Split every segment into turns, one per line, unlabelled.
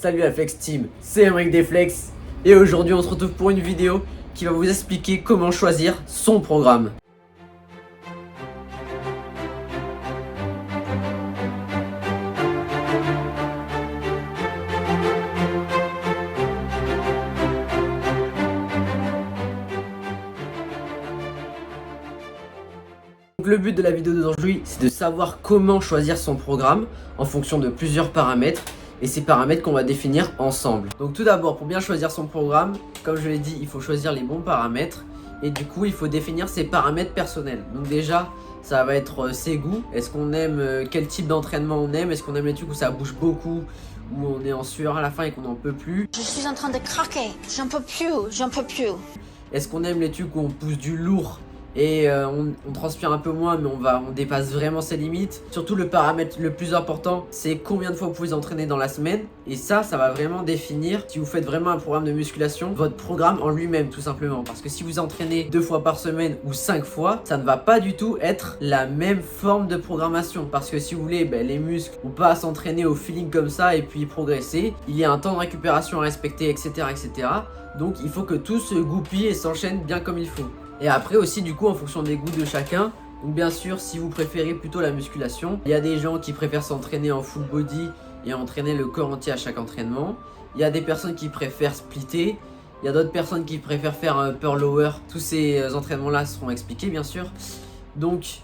Salut la Flex Team, c'est Emric des Flex et aujourd'hui on se retrouve pour une vidéo qui va vous expliquer comment choisir son programme. Donc le but de la vidéo d'aujourd'hui, c'est de savoir comment choisir son programme en fonction de plusieurs paramètres. Et ces paramètres qu'on va définir ensemble. Donc tout d'abord, pour bien choisir son programme, comme je l'ai dit, il faut choisir les bons paramètres. Et du coup, il faut définir ses paramètres personnels. Donc déjà, ça va être ses goûts. Est-ce qu'on aime, quel type d'entraînement on aime? Est-ce qu'on aime les trucs où ça bouge beaucoup, où on est en sueur à la fin et qu'on n'en peut plus?
Je suis en train de craquer, j'en peux plus.
Est-ce qu'on aime les trucs où on pousse du lourd et on transpire un peu moins mais on dépasse vraiment ses limites? Surtout le paramètre le plus important, c'est combien de fois vous pouvez entraîner dans la semaine. Et ça va vraiment définir si vous faites vraiment un programme de musculation, votre programme en lui-même tout simplement. Parce que si vous entraînez 2 fois par semaine ou 5 fois, ça ne va pas du tout être la même forme de programmation. Parce que si vous voulez, les muscles n'ont pas à s'entraîner au feeling comme ça et puis progresser. Il y a un temps de récupération à respecter, etc. etc. Donc il faut que tout se goupille et s'enchaîne bien comme il faut. Et après aussi du coup en fonction des goûts de chacun. Donc bien sûr si vous préférez plutôt la musculation, il y a des gens qui préfèrent s'entraîner en full body et entraîner le corps entier à chaque entraînement. Il y a des personnes qui préfèrent splitter. Il y a d'autres personnes qui préfèrent faire un upper lower. Tous ces entraînements là seront expliqués bien sûr. Donc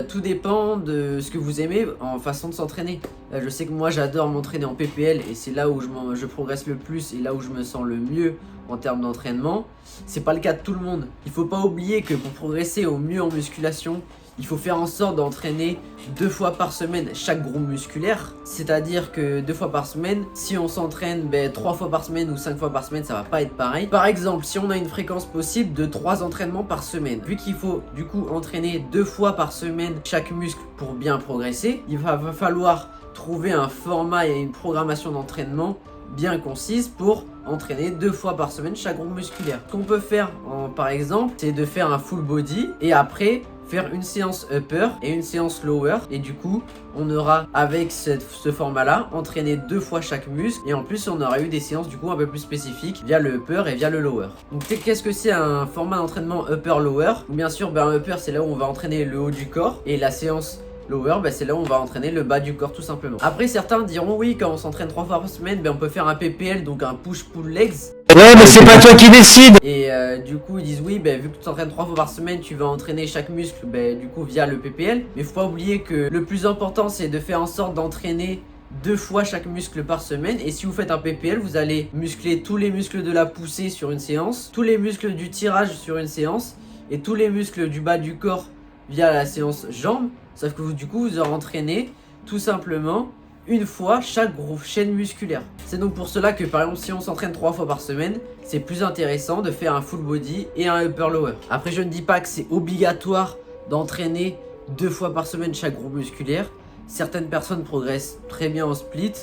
tout dépend de ce que vous aimez en façon de s'entraîner. Je sais que moi j'adore m'entraîner en PPL et c'est là où je progresse le plus et là où je me sens le mieux en termes d'entraînement. C'est pas le cas de tout le monde. Il faut pas oublier que pour progresser au mieux en musculation, il faut faire en sorte d'entraîner 2 fois par semaine chaque groupe musculaire. C'est-à-dire que 2 fois par semaine, si on s'entraîne 3 fois par semaine ou 5 fois par semaine, ça va pas être pareil. Par exemple, si on a une fréquence possible de 3 entraînements par semaine, vu qu'il faut du coup entraîner 2 fois par semaine chaque muscle pour bien progresser, il va falloir trouver un format et une programmation d'entraînement bien concise pour entraîner 2 fois par semaine chaque groupe musculaire. Ce qu'on peut faire par exemple, c'est de faire un full body et après faire une séance upper et une séance lower. Et du coup, on aura avec ce format là entraîné 2 fois chaque muscle. Et en plus, on aura eu des séances du coup un peu plus spécifiques via le upper et via le lower. Donc qu'est-ce que c'est un format d'entraînement upper lower? Bien sûr, un upper c'est là où on va entraîner le haut du corps. Et la séance lower, c'est là où on va entraîner le bas du corps tout simplement. Après certains diront oui, quand on s'entraîne 3 fois par semaine, on peut faire un PPL, donc un push-pull legs.
Ouais, mais c'est pas toi qui décide.
Et du coup ils disent oui, vu que tu t'entraînes 3 fois par semaine, tu vas entraîner chaque muscle du coup via le PPL. Mais faut pas oublier que le plus important c'est de faire en sorte d'entraîner 2 fois chaque muscle par semaine. Et si vous faites un PPL, vous allez muscler tous les muscles de la poussée sur une séance, tous les muscles du tirage sur une séance et tous les muscles du bas du corps via la séance jambes. Sauf que du coup vous aurez entraîné tout simplement une fois chaque chaîne musculaire. C'est donc pour cela que par exemple si on s'entraîne 3 fois par semaine, c'est plus intéressant de faire un full body et un upper lower. Après je ne dis pas que c'est obligatoire d'entraîner 2 fois par semaine chaque groupe musculaire. Certaines personnes progressent très bien en split.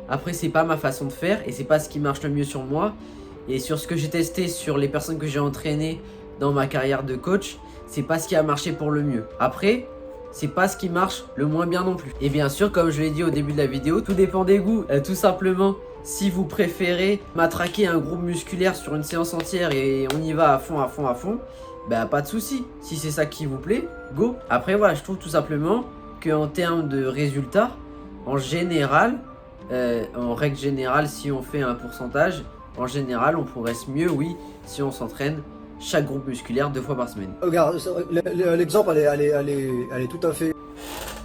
Après c'est pas ma façon de faire et c'est pas ce qui marche le mieux sur moi. Et sur ce que j'ai testé sur les personnes que j'ai entraînées dans ma carrière de coach, c'est pas ce qui a marché pour le mieux. Après c'est pas ce qui marche le moins bien non plus. Et bien sûr, comme je l'ai dit au début de la vidéo, tout dépend des goûts. Tout simplement, si vous préférez matraquer un groupe musculaire sur une séance entière et on y va à fond, pas de souci. Si c'est ça qui vous plaît, go. Après voilà, je trouve tout simplement qu'en termes de résultats, en général, en règle générale, si on fait un pourcentage, en général, on progresse mieux, oui, si on s'entraîne chaque groupe musculaire 2 fois par semaine.
Regarde, l'exemple, elle est tout à fait...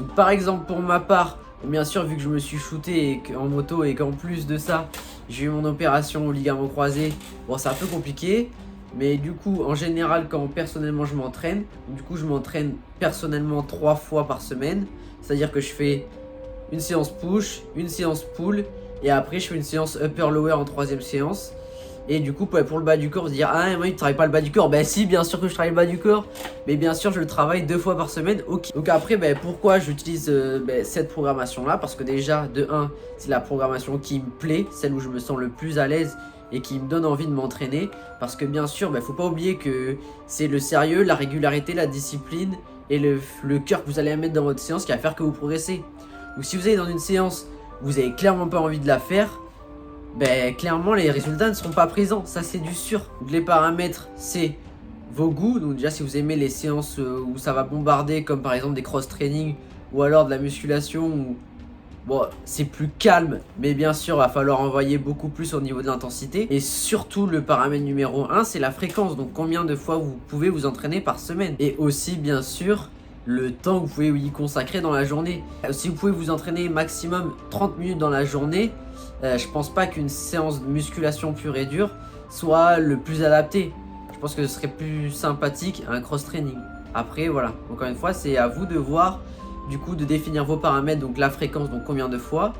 Donc, par exemple, pour ma part, bien sûr, vu que je me suis shooté en moto et qu'en plus de ça, j'ai eu mon opération au ligament croisé, c'est un peu compliqué. Mais du coup, en général, quand personnellement je m'entraîne, je m'entraîne personnellement 3 fois par semaine. C'est-à-dire que je fais une séance push, une séance pull, et après je fais une séance upper-lower en 3e séance. Et du coup pour le bas du corps, vous dire ah moi tu travailles pas le bas du corps. Si, bien sûr que je travaille le bas du corps, mais bien sûr je le travaille 2 fois par semaine. Ok. Donc après pourquoi j'utilise cette programmation là? Parce que déjà de 1 c'est la programmation qui me plaît, celle où je me sens le plus à l'aise et qui me donne envie de m'entraîner. Parce que bien sûr faut pas oublier que c'est le sérieux, la régularité, la discipline et le cœur que vous allez mettre dans votre séance qui va faire que vous progressez. Donc si vous allez dans une séance, vous avez clairement pas envie de la faire, ben clairement les résultats ne seront pas présents, ça c'est du sûr. Donc les paramètres c'est vos goûts, donc déjà si vous aimez les séances où ça va bombarder comme par exemple des cross-training ou alors de la musculation où bon, c'est plus calme, mais bien sûr, va falloir envoyer beaucoup plus au niveau de l'intensité. Et surtout, le paramètre numéro 1, c'est la fréquence. Donc, combien de fois vous pouvez vous entraîner par semaine. Et aussi, bien sûr, le temps que vous pouvez y consacrer dans la journée. Si vous pouvez vous entraîner maximum 30 minutes dans la journée, je pense pas qu'une séance de musculation pure et dure soit le plus adapté. Je pense que ce serait plus sympathique un cross-training. Après, voilà. Encore une fois, c'est à vous de voir... Du coup, de définir vos paramètres, donc la fréquence, donc combien de fois,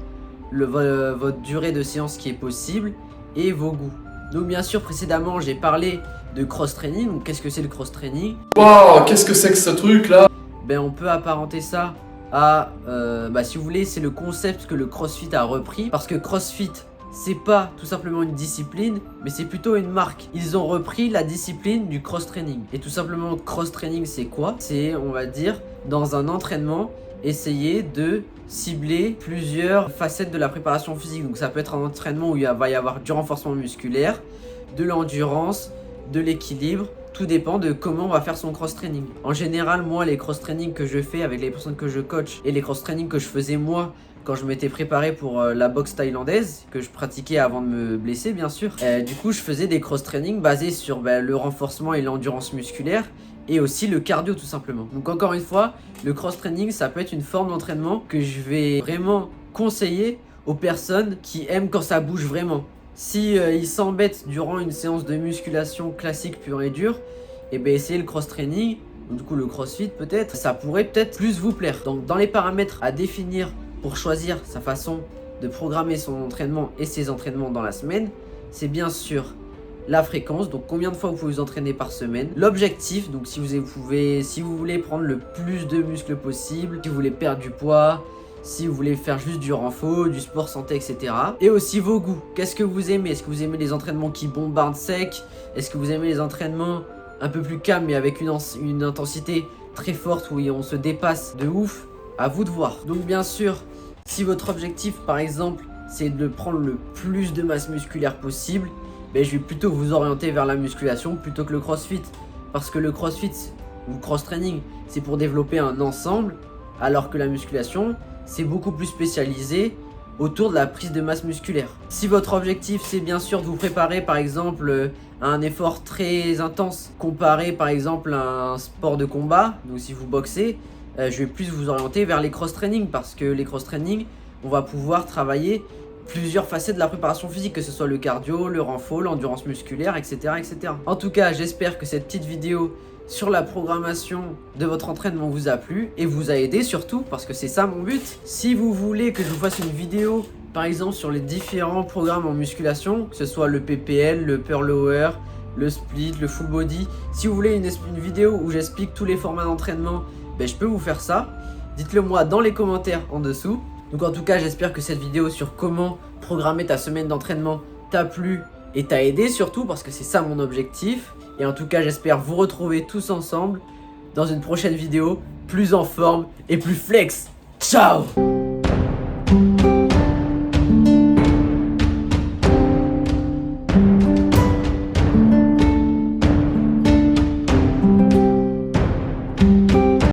votre durée de séance qui est possible et vos goûts. Donc bien sûr, précédemment, j'ai parlé de cross-training. Donc qu'est-ce que c'est le cross-training?
Waouh, qu'est-ce que c'est que ce truc là?
Ben on peut apparenter ça à, si vous voulez, c'est le concept que le CrossFit a repris. Parce que CrossFit, c'est pas tout simplement une discipline, mais c'est plutôt une marque. Ils ont repris la discipline du cross-training. Et tout simplement, cross-training, c'est quoi? C'est, on va dire, dans un entraînement, essayer de cibler plusieurs facettes de la préparation physique. Donc ça peut être un entraînement où il va y avoir du renforcement musculaire, de l'endurance, de l'équilibre. Tout dépend de comment on va faire son cross-training. En général, moi, les cross-training que je fais avec les personnes que je coach et les cross-training que je faisais moi quand je m'étais préparé pour la boxe thaïlandaise que je pratiquais avant de me blesser, bien sûr. Du coup, je faisais des cross-training basés sur le renforcement et l'endurance musculaire et aussi le cardio tout simplement. Donc encore une fois, le cross-training, ça peut être une forme d'entraînement que je vais vraiment conseiller aux personnes qui aiment quand ça bouge vraiment. Si ils s'embêtent durant une séance de musculation classique pure et dure, et bien essayez le cross-training, du coup le crossfit peut-être, ça pourrait peut-être plus vous plaire. Donc dans les paramètres à définir pour choisir sa façon de programmer son entraînement et ses entraînements dans la semaine, c'est bien sûr la fréquence, donc combien de fois vous pouvez vous entraîner par semaine. L'objectif, donc si vous voulez prendre le plus de muscles possible, si vous voulez perdre du poids, si vous voulez faire juste du renfort, du sport santé, etc. Et aussi vos goûts. Qu'est-ce que vous aimez? Est-ce que vous aimez les entraînements qui bombardent sec? Est-ce que vous aimez les entraînements un peu plus calmes mais avec une intensité très forte où on se dépasse de ouf? À vous de voir. Donc bien sûr, si votre objectif par exemple c'est de prendre le plus de masse musculaire possible, ben, je vais plutôt vous orienter vers la musculation plutôt que le crossfit. Parce que le crossfit ou le cross-training, c'est pour développer un ensemble, alors que la musculation, c'est beaucoup plus spécialisé autour de la prise de masse musculaire. Si votre objectif, c'est bien sûr de vous préparer par exemple à un effort très intense, comparé par exemple à un sport de combat, donc si vous boxez, je vais plus vous orienter vers les cross-training, parce que les cross-training, on va pouvoir travailler plusieurs facettes de la préparation physique, que ce soit le cardio, le renfort, l'endurance musculaire, etc., etc. En tout cas, j'espère que cette petite vidéo sur la programmation de votre entraînement vous a plu et vous a aidé surtout, parce que c'est ça mon but. Si vous voulez que je vous fasse une vidéo, par exemple sur les différents programmes en musculation, que ce soit le PPL, le Pearl Lower, le Split, le Full Body, si vous voulez une vidéo où j'explique tous les formats d'entraînement, ben je peux vous faire ça. Dites-le moi dans les commentaires en dessous. Donc en tout cas, j'espère que cette vidéo sur comment programmer ta semaine d'entraînement t'a plu et t'a aidé surtout, parce que c'est ça mon objectif. Et en tout cas, j'espère vous retrouver tous ensemble dans une prochaine vidéo plus en forme et plus flex. Ciao!